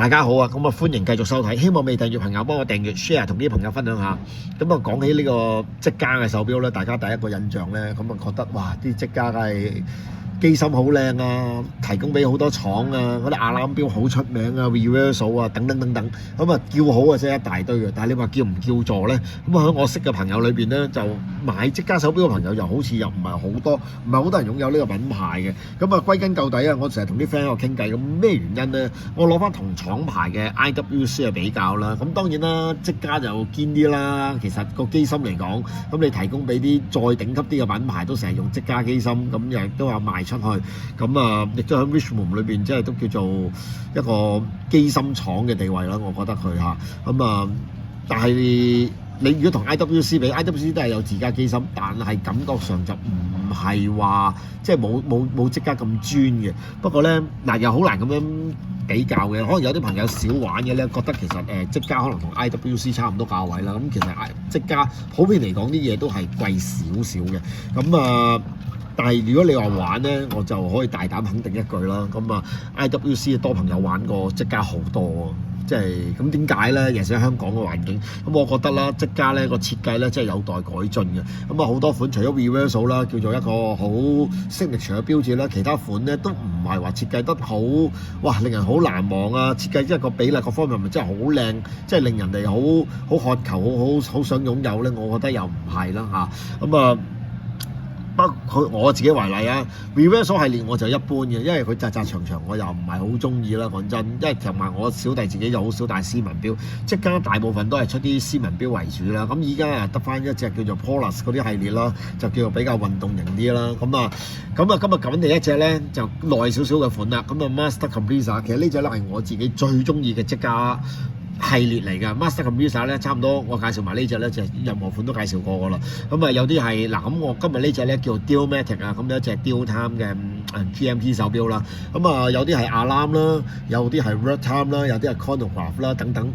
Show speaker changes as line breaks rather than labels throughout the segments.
大家好啊，咁啊歡迎繼續收睇，希望未訂閱朋友幫我訂閱 share 同啲朋友分享下。咁啊講起呢個積家嘅手錶咧，大家第一個印象咧，咁啊覺得哇啲積家梗係機芯好靚啊，提供俾好多廠啊，嗰啲阿蘭錶好出名啊 Reverso 啊等等等等，咁啊叫好啊真係一大堆嘅，但係你話叫唔叫座咧？咁啊喺我識嘅朋友裏邊咧，就買積家手錶嘅朋友又好似又唔係好多，唔係好多人擁有呢個品牌嘅。咁啊歸根究底啊，我成日同啲 friend 喺度傾偈，咁咩原因咧？我攞翻同廠牌嘅 IWC 去比較啦，咁當然啦，積家就堅啲啦。其實個機芯嚟講，咁你提供俾啲再頂級啲嘅品牌都成日用積家機芯，咁又都話賣出去，咁啊亦都喺 Richmond 裏邊即係都叫做一個機芯廠嘅地位啦。我覺得佢嚇，咁啊，但係你如果同 IWC 比 ，IWC 都係有自家機芯，但係感覺上就唔係話即係冇積家咁專嘅。不過咧嗱，又好難咁樣比較嘅，可能有啲朋友少玩嘅咧，覺得其實積家可能同 IWC 差唔多價位啦。咁其實積家普遍嚟講啲嘢都係貴少少嘅。咁啊，但係如果你話玩咧，我就可以大膽肯定一句啦。咁啊 IWC 多朋友玩過積家好多喎。即係咁點解咧？尤其是香港嘅環境，咁我覺得啦，積家咧個設計咧真係有待改進嘅。咁啊好多款除咗 Reverso 啦，叫做一個好 signature 嘅標誌啦，其他款咧都唔係話設計得好，哇令人好難忘啊！設計即係個比例各方面咪真係好靚，即係令人哋好渴求，好想擁有咧。我覺得又唔係啦嚇。咁啊。包括我自己為例啊 ，Reverso 系列我就一般嘅，因為佢扎扎長長，我又唔係好中意啦。講真，因為同埋我小弟自己又好少戴斯文錶，積家大部分都係出啲斯文錶為主啦。咁依家啊得翻一隻叫做 Polus 嗰啲系列啦，就叫做比較運動型啲啦。咁啊今日揾嚟一隻咧就耐少少嘅款啦。咁啊 Master Compressor， 其實呢隻咧係我自己最中意嘅積家系列嚟㗎。Master Compressor 咧差唔多，我介紹埋呢隻咧就任何款都介紹過㗎啦。咁啊有啲係嗱，咁我今日呢隻咧叫 Dealmatic 啊，咁有一隻 Deal Time 嘅GMT 手錶啦。咁啊有啲係 Alarm 啦，有啲係 Real Time 啦，有啲係 Chronograph 啦等等。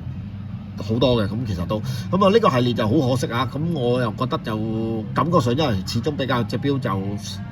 好多嘅，咁其實都咁啊呢個系列就好可惜啊！咁我又覺得就感覺上，因為始終比較隻錶就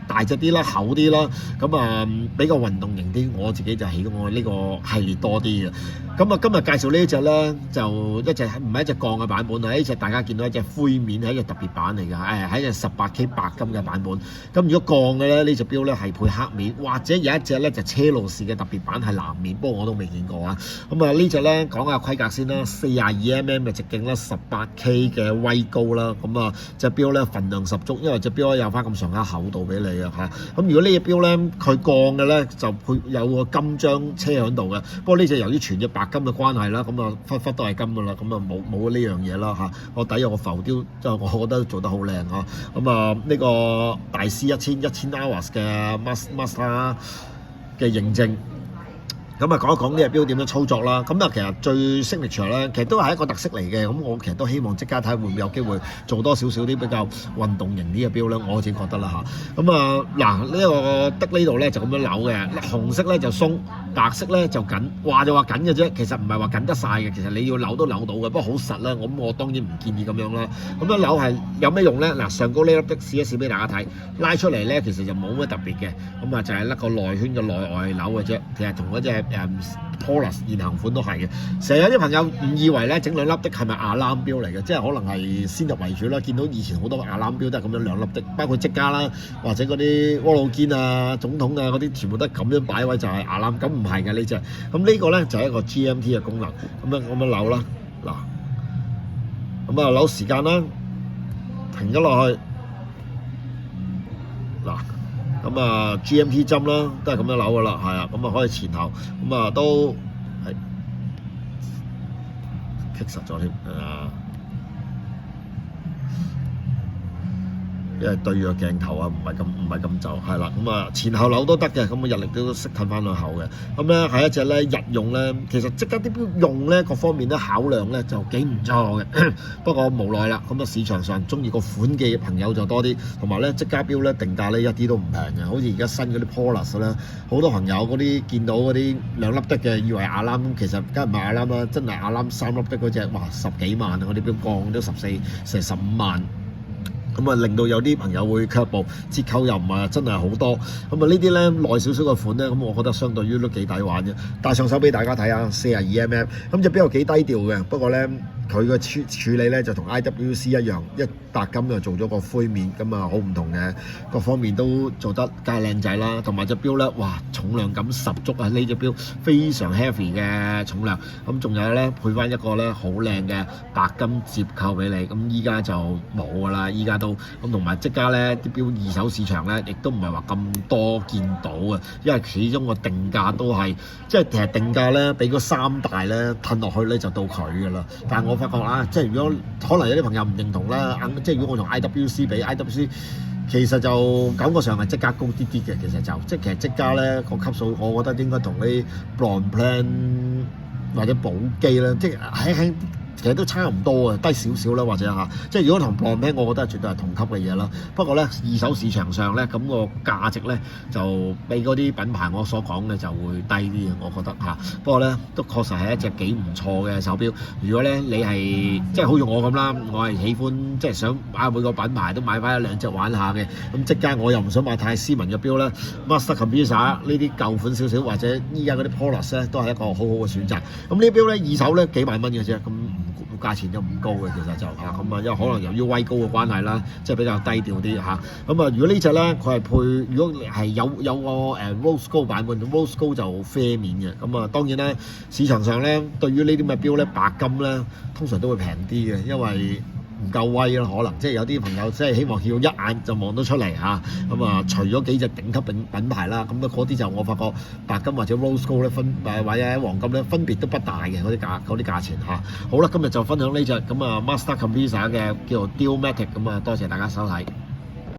大隻啲啦、厚啲啦，咁啊比較運動型啲，我自己就喜愛呢個系列多啲嘅。咁啊今日介紹呢隻咧，就一隻唔係一隻鋼嘅版本，係一隻大家見到一隻灰面，係一隻特別版嚟㗎，係一隻18K 白金嘅版本。咁如果鋼嘅咧，呢隻錶咧係配黑面，或者有一隻咧就車路士嘅特別版係藍面，不過我都未見過啊。咁啊呢隻咧講下規格先啦，42mm 嘅直徑啦，18K 嘅威高啦，咁啊隻錶咧份量十足，因為隻錶有翻咁上下厚度俾你啊嚇。咁如果呢隻錶咧佢鋼嘅咧就配有個金章車喺度嘅，不過呢隻由於全隻白金嘅關係啦，咁啊忽都係金噶啦，咁啊冇呢樣嘢啦嚇。我底有個浮雕，即係我覺得做得好靚嚇。咁啊呢個大師1000 hours 嘅 Master 嘅認證。咁啊講一講呢隻錶點樣操作啦。咁啊其實最 signature 咧，其實都係一個特色嚟嘅。咁我其實都希望積家睇會唔會有機會做多少少啲比較運動型啲嘅錶咧。我自己覺得啦嚇。咁啊嗱呢個得呢度咧就咁樣扭嘅，紅色咧就鬆，白色咧就緊。話就話緊嘅啫，其實唔係話緊得晒嘅。其實你要扭都扭到嘅，不過好實啦。我當然唔建議咁樣啦。咁樣扭係有咩用咧？嗱上高呢粒的試一試俾大家睇，拉出嚟咧其實就冇乜特別嘅。咁啊就係甩個內圈嘅內外扭嘅啫。其實同嗰隻Polus 現行款都係嘅，成日有啲朋友誤以為咧整兩粒的係咪亞蘭錶嚟嘅，即係可能係先入為主啦。見到以前好多亞蘭錶都係咁樣兩粒的，包括積家啦，或者嗰啲柯魯堅啊、總統啊嗰啲，全部都係咁樣擺位就係亞蘭。咁唔係嘅呢隻，咁呢個咧就係一個 GMT 嘅功能。咁樣扭啦，嗱，咁啊扭時間啦，停咗落去，嗱。咁啊 GMT 針啦，都係咁樣扭噶啦，係啊，咁啊可以前後，咁啊都係棘實咗添啊！因為對住個鏡頭啊，唔係咁就係啦。咁啊前後扭都得嘅，咁啊日曆都識褪翻去後嘅。咁咧係一隻咧日用咧，其實積家啲錶用咧各方面咧考量咧就幾唔錯嘅。不過無奈啦，咁啊市場上中意個款嘅朋友就多啲，同埋咧積家錶咧定價咧一啲都唔平嘅。好似而家新嗰啲 Polus 咧，好多朋友嗰啲見到嗰啲兩粒的嘅，以為亞蘭，其實梗係唔係亞蘭啦，真係亞蘭3粒的嗰隻，哇10幾萬啊！嗰啲錶鋼都14成15萬。咁啊令到有啲朋友會卻步，折扣又唔係真係好多。咁啊呢啲咧耐少少嘅款咧，咁我覺得相對於都幾抵玩嘅。戴上手俾大家睇下，42mm，咁隻錶又幾低調嘅，不過咧佢嘅處理咧就同 IWC 一樣，一白金就做咗個灰面，咁啊好唔同嘅，各方面都做得梗係靚仔啦。同埋隻錶咧，哇重量感十足啊！呢隻錶非常 heavy 嘅重量，咁仲有咧配翻一個咧好靚嘅白金折扣俾你，咁依家就冇㗎啦，依家都咁同埋即家咧啲錶二手市場咧，亦都唔係話咁多見到啊，因為始終個定價都係即係其實定價咧俾嗰三大咧褪落去咧就到佢㗎啦。但係我發覺啊，即係如果可能有啲朋友唔認同啦，即係如果我同 IWC 比 IWC。其實就感覺上係即家高啲啲嘅，其實其實即家咧個級數，我覺得應該同啲 Blancpain 或者寶璣咧，即係輕其實都差唔多啊，低少少啦，或者嚇，即係如果同 Blancpain，我覺得絕對係同級嘅嘢啦。不過咧，二手市場上咧，咁個價值咧就比嗰啲品牌我所講嘅就會低啲嘅，我覺得嚇。不過咧，都確實係一隻幾唔錯嘅手錶。如果咧你係即係好似我咁啦，我係喜歡即係想買每個品牌都買翻一兩隻玩下嘅。咁即家我又唔想買太斯文嘅錶咧，Master Campisa 呢啲舊款少少，或者依家嗰啲 Polos 咧，都係一個好好嘅選擇。咁呢啲錶咧二手咧幾萬蚊嘅啫，咁價錢就唔高嘅，其實就咁啊，因為可能由於威高嘅關係啦，即係比較低調啲嚇。咁啊，如果呢隻咧佢係配，如果係有個Rose Gold 版本 ，Rose Gold 就啡面嘅。咁啊，當然啦，市場上咧對於呢啲咁嘅錶咧，白金咧通常都會平啲嘅，因為唔夠威啦，可能即係有啲朋友即係希望要一眼就望到出嚟嚇。咁啊，除咗幾隻頂級品牌啦，咁嗰啲就我發覺白金或者 Rose Gold 咧或者黃金咧分別都不大嘅嗰啲價錢嚇。好啦，今日就分享呢隻咁啊 Master Campisa 嘅叫做 Dealmatic，咁啊多謝大家收睇。